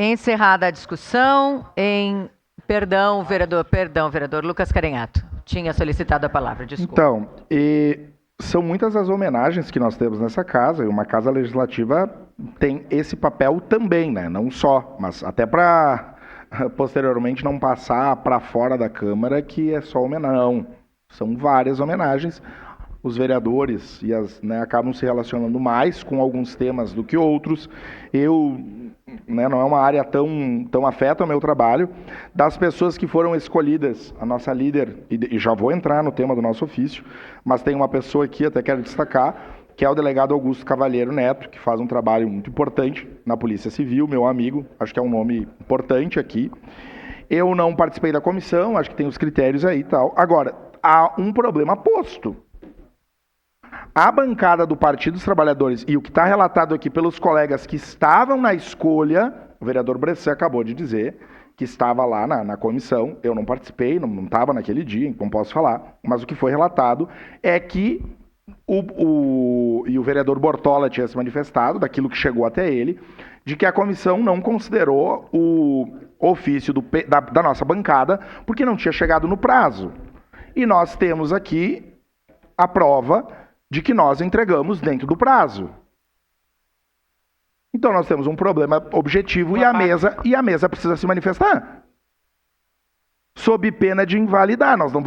Encerrada a discussão, Perdão, vereador Lucas Carenhato. Tinha solicitado a palavra, desculpa. Então, são muitas as homenagens que nós temos nessa casa, e uma casa legislativa tem esse papel também, né? Não só, mas até para posteriormente não passar para fora da Câmara que é só homenagem. Não, são várias homenagens. Os vereadores acabam se relacionando mais com alguns temas do que outros. Não é uma área tão afeta ao meu trabalho. Das pessoas que foram escolhidas, a nossa líder, e já vou entrar no tema do nosso ofício, mas tem uma pessoa aqui, até quero destacar, que é o delegado Augusto Cavalheiro Neto, que faz um trabalho muito importante na Polícia Civil, meu amigo, acho que é um nome importante aqui. Eu não participei da comissão, acho que tem os critérios aí e tal. Agora, há um problema posto. A bancada do Partido dos Trabalhadores, e o que está relatado aqui pelos colegas que estavam na escolha, o vereador Bressan acabou de dizer que estava lá na comissão, eu não participei, não estava naquele dia, então posso falar, mas o que foi relatado é que o vereador Bortola tinha se manifestado, daquilo que chegou até ele, de que a comissão não considerou o ofício da nossa bancada, porque não tinha chegado no prazo. E nós temos aqui a prova de que nós entregamos dentro do prazo. Então nós temos um problema objetivo e a mesa precisa se manifestar. Sob pena de invalidar. Nós não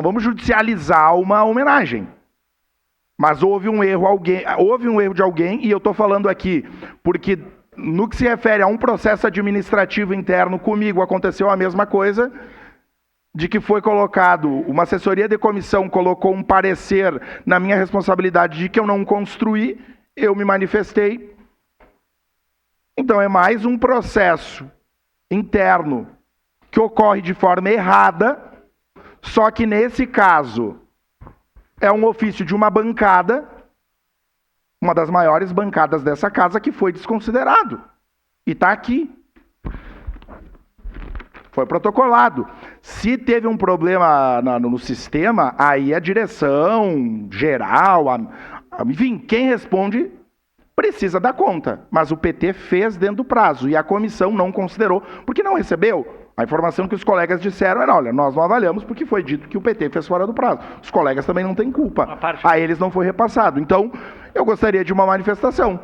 vamos judicializar uma homenagem. Mas houve um erro de alguém, e eu estou falando aqui porque no que se refere a um processo administrativo interno comigo aconteceu a mesma coisa, de que foi colocado, uma assessoria de comissão colocou um parecer na minha responsabilidade de que eu não construí, eu me manifestei. Então é mais um processo interno que ocorre de forma errada, só que nesse caso é um ofício de uma bancada, uma das maiores bancadas dessa casa, que foi desconsiderado. E está aqui. Foi protocolado. Se teve um problema no sistema, aí a direção geral, enfim, quem responde precisa dar conta. Mas o PT fez dentro do prazo e a comissão não considerou, porque não recebeu. A informação que os colegas disseram era, olha, nós não avaliamos porque foi dito que o PT fez fora do prazo. Os colegas também não têm culpa. A eles não foi repassado. Então, eu gostaria de uma manifestação.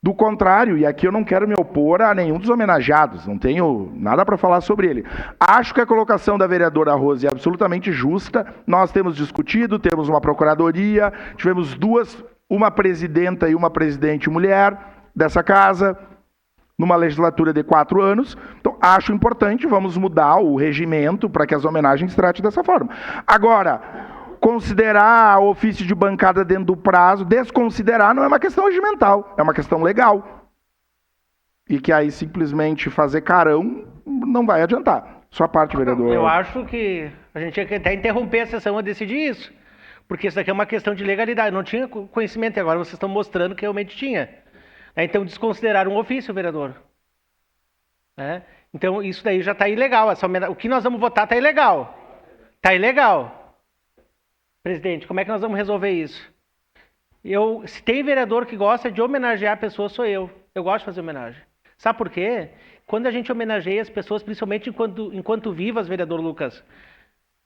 Do contrário, e aqui eu não quero me opor a nenhum dos homenageados, não tenho nada para falar sobre ele. Acho que a colocação da vereadora Rose é absolutamente justa. Nós temos discutido, temos uma procuradoria, tivemos uma presidenta e uma presidente mulher dessa casa, numa legislatura de 4 anos. Então, acho importante, vamos mudar o regimento para que as homenagens se tratem dessa forma. Agora, considerar o ofício de bancada dentro do prazo, desconsiderar, não é uma questão regimental, é uma questão legal. E que aí simplesmente fazer carão não vai adiantar. Sua parte, vereador. Eu acho que a gente tinha que até interromper a sessão a decidir isso. Porque isso aqui é uma questão de legalidade. Não tinha conhecimento e agora vocês estão mostrando que realmente tinha. Então, desconsiderar um ofício, vereador. Então, isso daí já está ilegal. O que nós vamos votar está ilegal. Está ilegal. Presidente, como é que nós vamos resolver isso? Se tem vereador que gosta de homenagear a pessoa, sou eu. Eu gosto de fazer homenagem. Sabe por quê? Quando a gente homenageia as pessoas, principalmente enquanto vivas, vereador Lucas,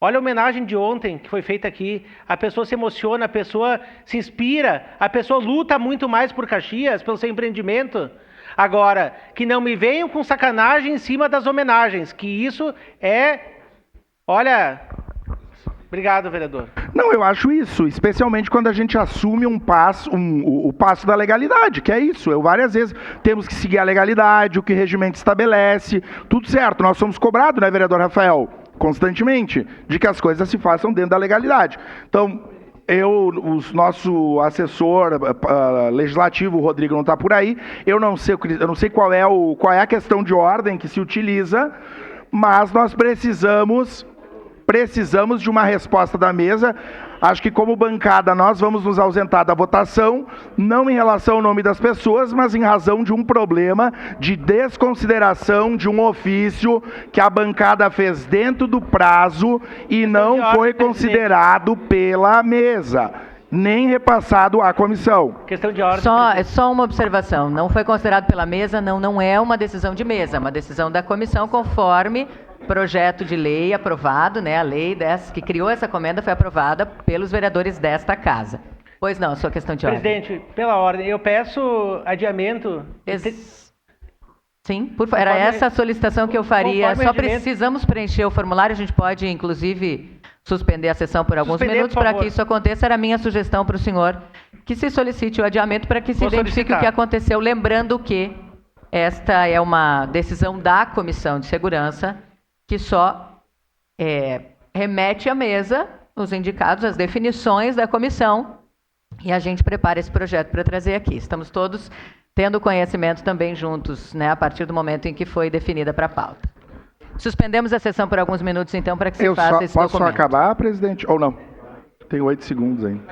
olha a homenagem de ontem que foi feita aqui. A pessoa se emociona, a pessoa se inspira, a pessoa luta muito mais por Caxias, pelo seu empreendimento. Agora, que não me venham com sacanagem em cima das homenagens, que isso é... Olha... Obrigado, vereador. Não, eu acho isso, especialmente quando a gente assume o passo da legalidade, que é isso. Várias vezes temos que seguir a legalidade, o que o regimento estabelece, tudo certo. Nós somos cobrados, né, vereador Rafael, constantemente, de que as coisas se façam dentro da legalidade. Então, o nosso assessor legislativo, o Rodrigo, não está por aí. Eu não sei qual é a questão de ordem que se utiliza, mas nós precisamos de uma resposta da mesa. Acho que como bancada nós vamos nos ausentar da votação, não em relação ao nome das pessoas, mas em razão de um problema de desconsideração de um ofício que a bancada fez dentro do prazo e não foi considerado pela mesa. nem repassado à comissão. Questão de ordem. É só uma observação. Não foi considerado pela mesa, não é uma decisão de mesa, é uma decisão da comissão conforme projeto de lei aprovado, né? A lei que criou essa comenda foi aprovada pelos vereadores desta casa. Pois não, sua questão de ordem. Presidente, pela ordem, eu peço adiamento. Sim, por favor. Era essa a solicitação que eu faria. Só precisamos preencher o formulário, a gente pode, inclusive, suspender a sessão por alguns minutos para que isso aconteça. Era a minha sugestão para o senhor que se solicite o adiamento para que se identifique o que aconteceu, lembrando que esta é uma decisão da Comissão de Segurança que só remete à mesa os indicados, as definições da comissão, e a gente prepara esse projeto para trazer aqui. Estamos todos tendo conhecimento também juntos, né, a partir do momento em que foi definida para a pauta. Suspendemos a sessão por alguns minutos, então, para que se faça esse documento. Posso acabar, presidente? Ou não? Tem 8 segundos ainda.